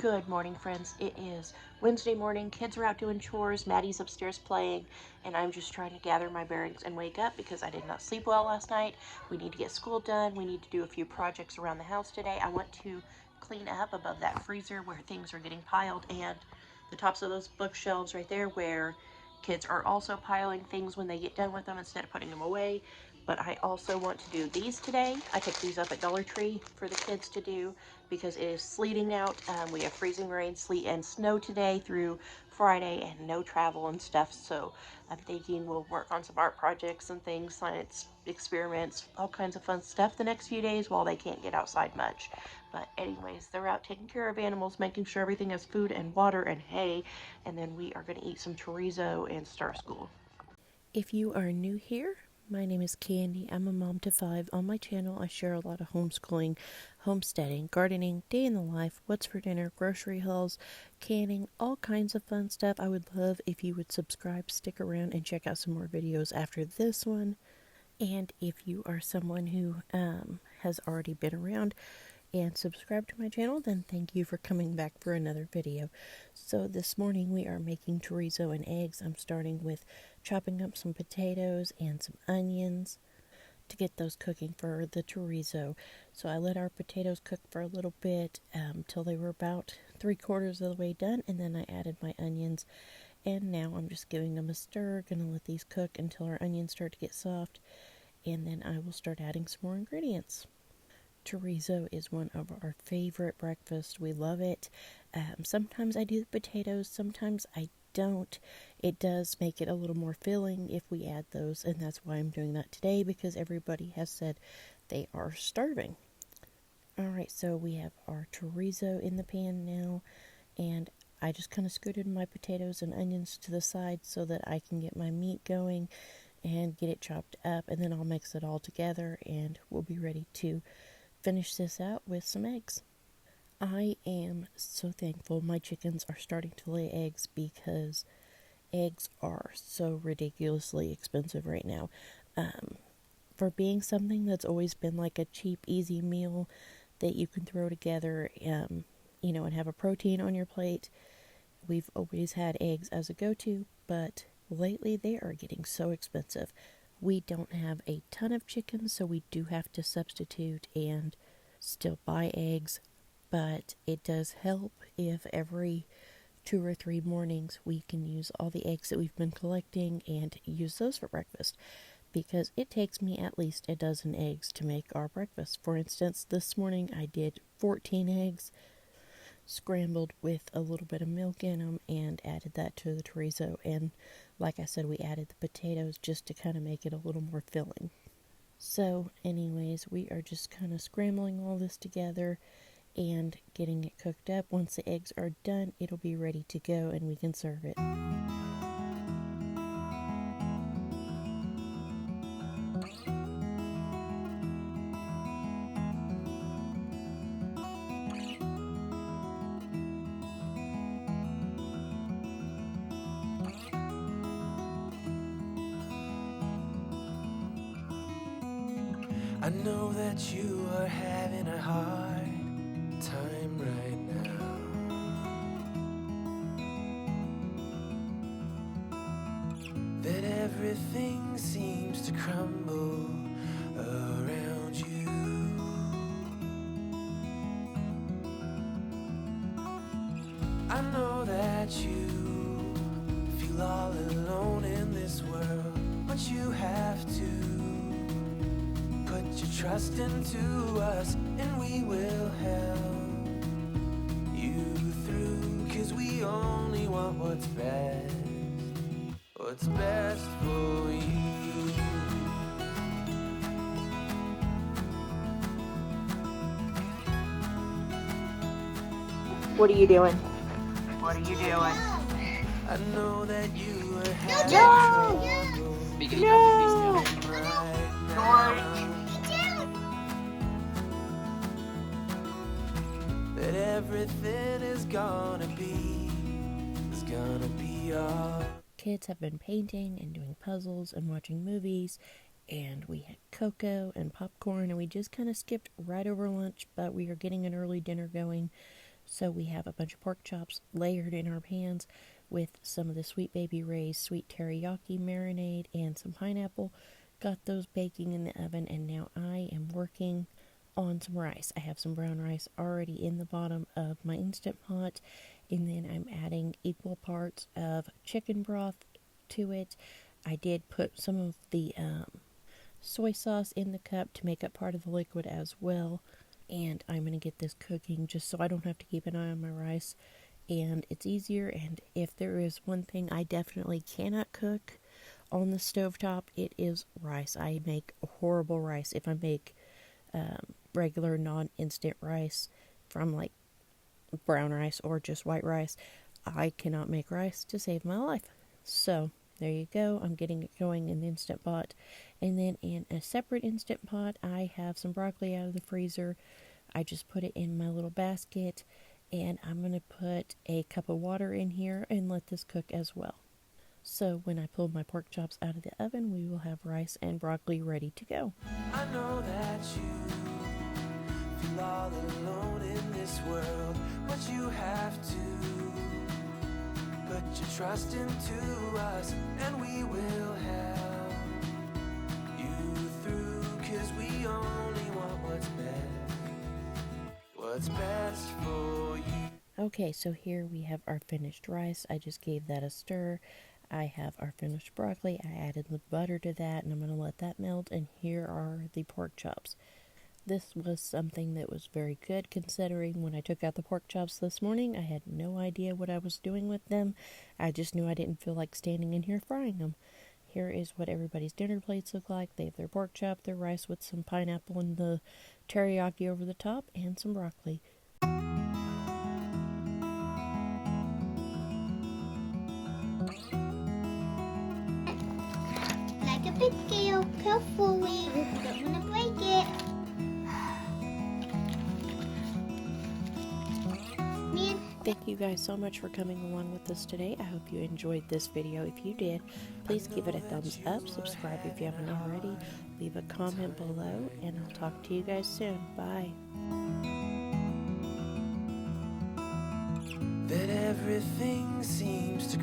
Good morning, friends. It is Wednesday morning. Kids are out doing chores. Maddie's upstairs playing, and I'm just trying to gather my bearings and wake up because I did not sleep well last night. We need to get school done. We need to do a few projects around the house today. I want to clean up above that freezer where things are getting piled, and the tops of those bookshelves right there where kids are also piling things when they get done with them instead of putting them away. But I also want to do these today. I picked these up at Dollar Tree for the kids to do because it is sleeting out. We have freezing rain, sleet, and snow today through Friday and no travel and stuff. So I'm thinking we'll work on some art projects and things, science experiments, all kinds of fun stuff the next few days while they can't get outside much. But anyways, they're out taking care of animals, making sure everything has food and water and hay, and then we are going to eat some chorizo and start school. If you are new here, my name is Candy. I'm a mom to 5. On my channel, I share a lot of homeschooling, homesteading, gardening, day in the life, what's for dinner, grocery hauls, canning, all kinds of fun stuff. I would love if you would subscribe, stick around, and check out some more videos after this one. And if you are someone who has already been around and subscribed to my channel, then thank you for coming back for another video. So this morning we are making chorizo and eggs. I'm starting with chopping up some potatoes and some onions to get those cooking for the chorizo. So I let our potatoes cook for a little bit till they were about 3/4 of the way done, and then I added my onions, and now I'm just giving them a stir. Gonna let these cook until our onions start to get soft, and then I will start adding some more ingredients. Chorizo is one of our favorite breakfasts. We love it. Sometimes I do the potatoes, sometimes I don't. It does make it a little more filling if we add those, and that's why I'm doing that today, because everybody has said they are starving. Alright, so we have our chorizo in the pan now, and I just kind of scooted my potatoes and onions to the side so that I can get my meat going and get it chopped up, and then I'll mix it all together and we'll be ready to finish this out with some eggs. I am so thankful my chickens are starting to lay eggs because eggs are so ridiculously expensive right now. For being something that's always been like a cheap, easy meal that you can throw together, and have a protein on your plate, we've always had eggs as a go-to, but lately they are getting so expensive. We don't have a ton of chickens, so we do have to substitute and still buy eggs, but it does help if every 2 or 3 mornings we can use all the eggs that we've been collecting and use those for breakfast, because it takes me at least a dozen eggs to make our breakfast. For instance, this morning I did 14 eggs, scrambled with a little bit of milk in them, and added that to the chorizo. And like I said, we added the potatoes just to kind of make it a little more filling. So anyways, we are just kind of scrambling all this together and getting it cooked up. Once the eggs are done, it'll be ready to go and we can serve it. I know that you are having a hard time right now. That everything seems to crumble around you. I know that you feel all alone in this world, but you have to put your trust into us, and we will help you through, 'cause we only want what's best for you. What are you doing? What are you doing? I know that you are having No! trouble No! right now. That everything is gonna be all. Kids have been painting and doing puzzles and watching movies, and we had cocoa and popcorn, and we just kind of skipped right over lunch, but we are getting an early dinner going, So we have a bunch of pork chops layered in our pans with some of the Sweet Baby Ray's sweet teriyaki marinade and some pineapple. Got those baking in the oven, and now I am working on some rice. I have some brown rice already in the bottom of my Instant Pot, and then I'm adding equal parts of chicken broth to it. I did put some of the soy sauce in the cup to make up part of the liquid as well, and I'm going to get this cooking just so I don't have to keep an eye on my rice, and it's easier. And if there is one thing I definitely cannot cook on the stovetop, it is rice. I make horrible rice. If I make regular non-instant rice from like brown rice or just white rice, I cannot make rice to save my life. So there you go. I'm getting it going in the Instant Pot. And then in a separate Instant Pot, I have some broccoli out of the freezer. I just put it in my little basket, and I'm going to put a cup of water in here and let this cook as well. So when I pull my pork chops out of the oven, we will have rice and broccoli ready to go. I know that you feel all alone in this world, but you have to put your trust into us, and we will help you through, 'cause we only want what's best for you. Okay, so here we have our finished rice. I just gave that a stir. I have our finished broccoli. I added the butter to that, and I'm going to let that melt. And here are the pork chops. This was something that was very good, considering when I took out the pork chops this morning, I had no idea what I was doing with them. I just knew I didn't feel like standing in here frying them. Here is what everybody's dinner plates look like. They have their pork chop, their rice with some pineapple and the teriyaki over the top, and some broccoli. Like a big scale, carefully, don't want to break it. Man, Thank you guys so much for coming along with us today. I hope you enjoyed this video. If you did, please give it a thumbs up, subscribe if you haven't already, leave a comment below, and I'll talk to you guys soon. Bye. That everything seems to